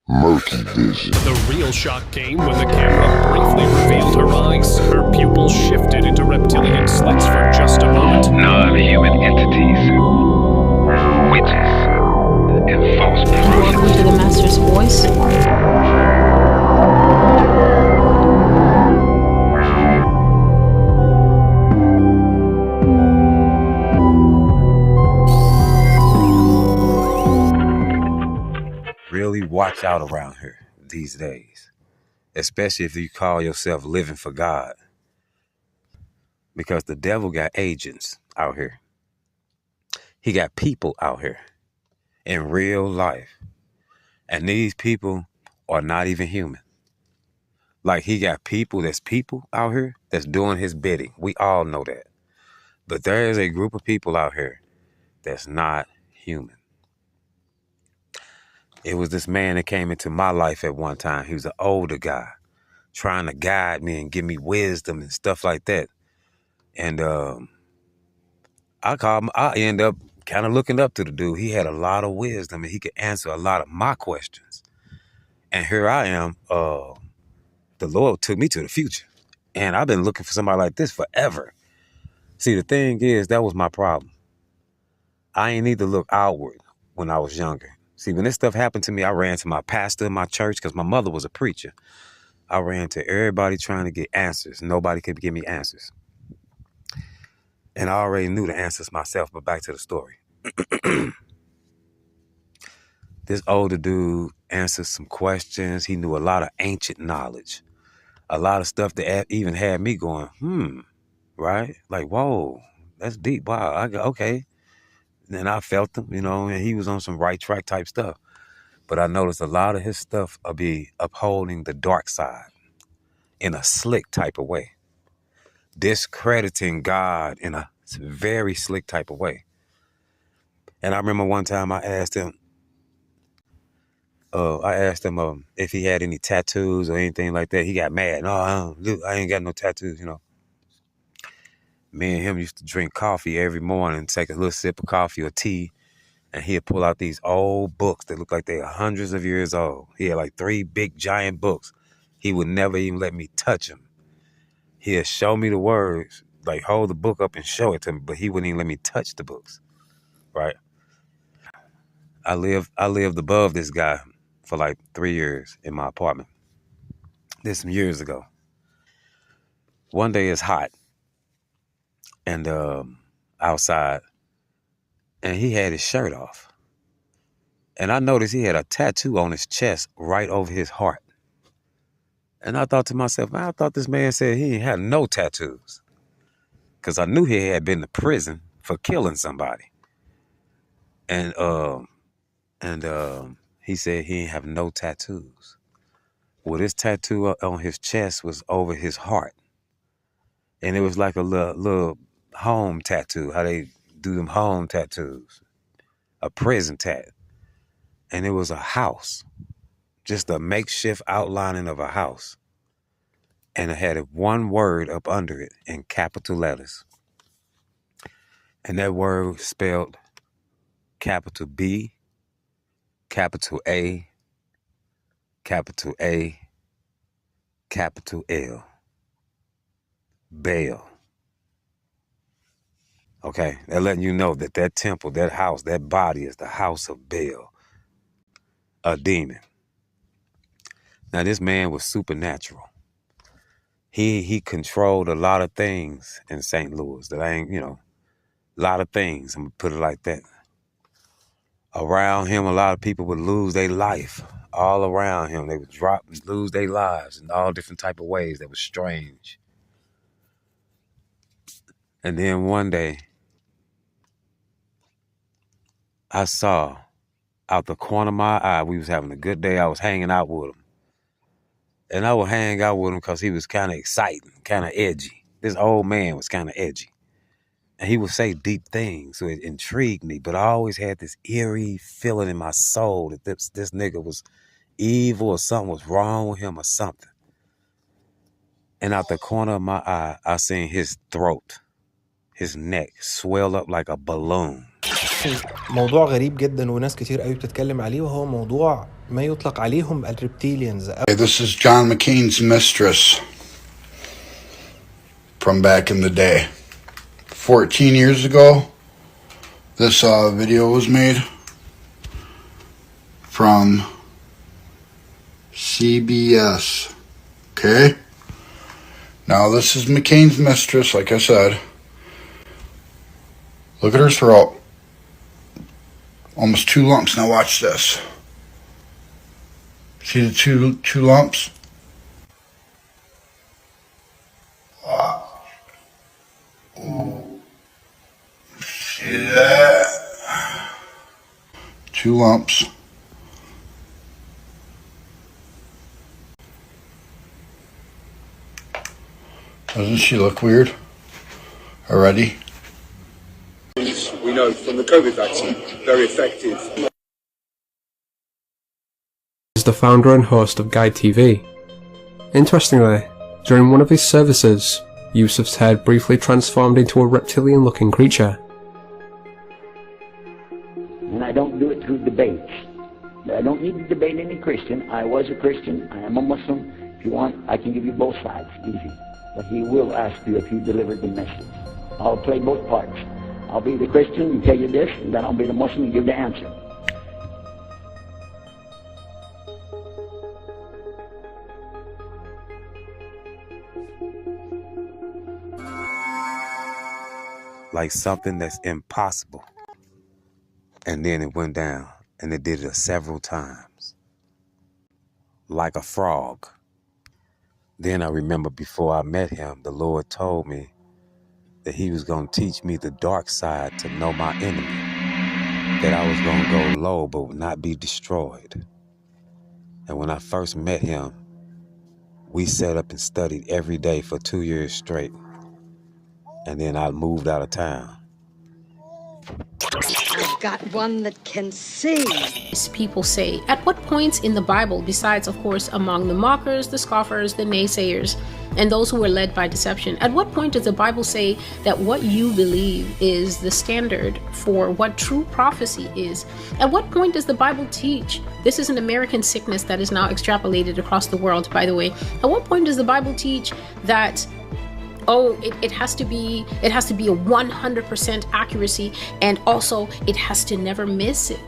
Murky vision. The real shock came when the camera briefly revealed her eyes. Her pupils shifted into reptilian slits for just a moment. Non-human entities, witches, and false Welcome prophets. to the Master's Voice. Really watch out around here these days, especially if you call yourself living for God, because the devil got agents out here. He got people out here in real life, and these people are not even human. Like, he got people out here that's doing his bidding. We all know that. But there is a group of people out here that's not human. It was this man that came into my life at one time. He was an older guy trying to guide me and give me wisdom and stuff like that. And I end up kind of looking up to the dude. He had a lot of wisdom and he could answer a lot of my questions. And here I am, the Lord took me to the future. And I've been looking for somebody like this forever. See, the thing is, that was my problem. I ain't need to look outward when I was younger. See, when this stuff happened to me, I ran to my pastor in my church because my mother was a preacher. I ran to everybody trying to get answers. Nobody could give me answers. And I already knew the answers myself, but back to the story. This older dude answered some questions. He knew a lot of ancient knowledge. A lot of stuff that even had me going, right? Like, whoa, that's deep. Wow, okay. And I felt him, and he was on some right track type stuff. But I noticed a lot of his stuff will be upholding the dark side in a slick type of way. Discrediting God in a very slick type of way. And I remember one time I asked him if he had any tattoos or anything like that. He got mad. No, I ain't got no tattoos, Me and him used to drink coffee every morning, take a little sip of coffee or tea, and he'd pull out these old books that look like they are hundreds of years old. He had like 3 big giant books. He would never even let me touch them. He'd show me the words, like hold the book up and show it to me, but he wouldn't even let me touch the books, right? I lived above this guy for like 3 years in my apartment. This some years ago. One day it's hot and outside, and he had his shirt off. And I noticed he had a tattoo on his chest right over his heart. And I thought to myself, man, I thought this man said he ain't had no tattoos. Because I knew he had been to prison for killing somebody. And he said he ain't have no tattoos. Well, this tattoo on his chest was over his heart. And it was like a little home tattoo, how they do them home tattoos. A prison tat. And it was a house. Just a makeshift outlining of a house. And it had one word up under it in capital letters. And that word spelled capital B, capital A, capital A, capital L. Baal. Okay, they're letting you know that temple, that house, that body is the house of Baal, a demon. Now, this man was supernatural. He controlled a lot of things in St. Louis that a lot of things. I'm going to put it like that. Around him, a lot of people would lose their life. All around him, they would lose their lives in all different type of ways that was strange. And then one day, I saw out the corner of my eye, we was having a good day. I was hanging out with him. And I would hang out with him because he was kind of exciting, kind of edgy. This old man was kind of edgy. And he would say deep things, so it intrigued me. But I always had this eerie feeling in my soul that this nigga was evil or something was wrong with him or something. And out the corner of my eye, I seen his throat, his neck swell up like a balloon. موضوع غريب جدا وناس كتير قوي بتتكلم عليه، وهو موضوع ما يطلق عليهم الريبتيليانز. This is John McCain's mistress from back in the day. 14 years ago, this video was made from CBS. Okay? Now this is McCain's mistress, like I said. Look at her throat. Almost 2 lumps. Now watch this. See the two lumps? Wow. Ooh. See that? 2 lumps. Doesn't she look weird already? We know from the COVID vaccine, very effective. Is the founder and host of Guide TV. Interestingly, during one of his services, Yusuf's head briefly transformed into a reptilian-looking creature. And I don't do it through debates. I don't need to debate any Christian. I was a Christian. I am a Muslim. If you want, I can give you both sides, easy. But he will ask you if you delivered the message. I'll play both parts. I'll be the Christian and tell you this, and then I'll be the Muslim and give the answer. Like something that's impossible. And then it went down, and it did it several times. Like a frog. Then I remember before I met him, the Lord told me that he was going to teach me the dark side to know my enemy. That I was going to go low but would not be destroyed. And when I first met him, we sat up and studied every day for 2 years straight. And then I moved out of town. I've got one that can see. People say, at what points in the Bible, besides, of course, among the mockers, the scoffers, the naysayers, and those who were led by deception, at what point does the Bible say that what you believe is the standard for what true prophecy is? At what point does the Bible teach? This is an American sickness that is now extrapolated across the world, by the way. At what point does the Bible teach that it has to be a 100% accuracy, and also it has to never miss it?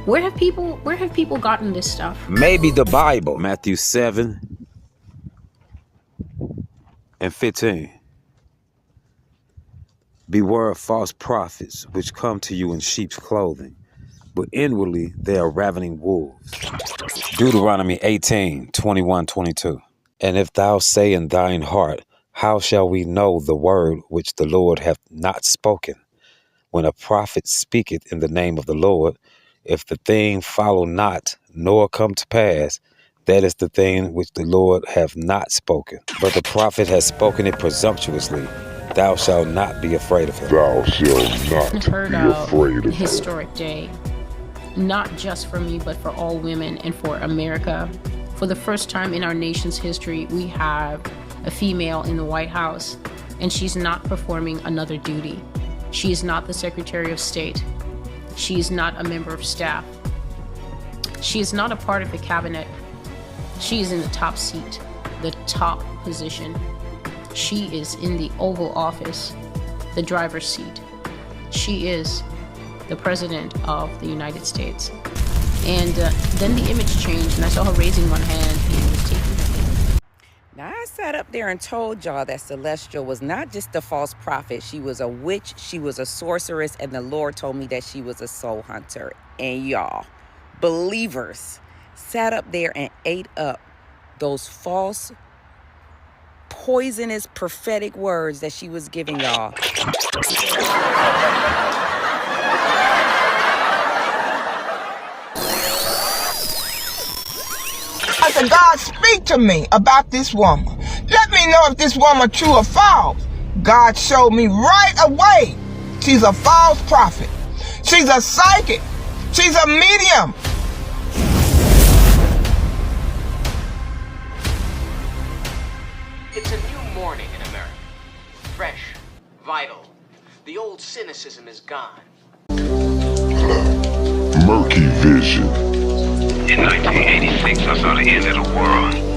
Where have people gotten this stuff? Maybe the Bible, Matthew 7:15. Beware of false prophets, which come to you in sheep's clothing, but inwardly they are ravening wolves. Deuteronomy 18:21-22. And if thou say in thine heart, how shall we know the word which the Lord hath not spoken? When a prophet speaketh in the name of the Lord, if the thing follow not, nor come to pass, that is the thing which the Lord hath not spoken. But the prophet has spoken it presumptuously. Thou shalt not be afraid of him. Thou shalt not be afraid of him. Historic day, not just for me, but for all women and for America. For the first time in our nation's history, we have a female in the White House, and she's not performing another duty. She is not the Secretary of State. She is not a member of staff. She is not a part of the cabinet. She is in the top seat, the top position. She is in the Oval Office, the driver's seat. She is the President of the United States. And then the image changed, and I saw her raising one hand and taking her. Now, I sat up there and told y'all that Celestial was not just a false prophet. She was a witch, she was a sorceress, and the Lord told me that she was a soul hunter. And y'all, believers, sat up there and ate up those false, poisonous, prophetic words that she was giving y'all. I said, God, speak to me about this woman. Let me know if this woman true or false. God showed me right away. She's a false prophet. She's a psychic. She's a medium. It's a new morning in America. Fresh, vital. The old cynicism is gone. Murky vision. In 1986, I saw the end of the world.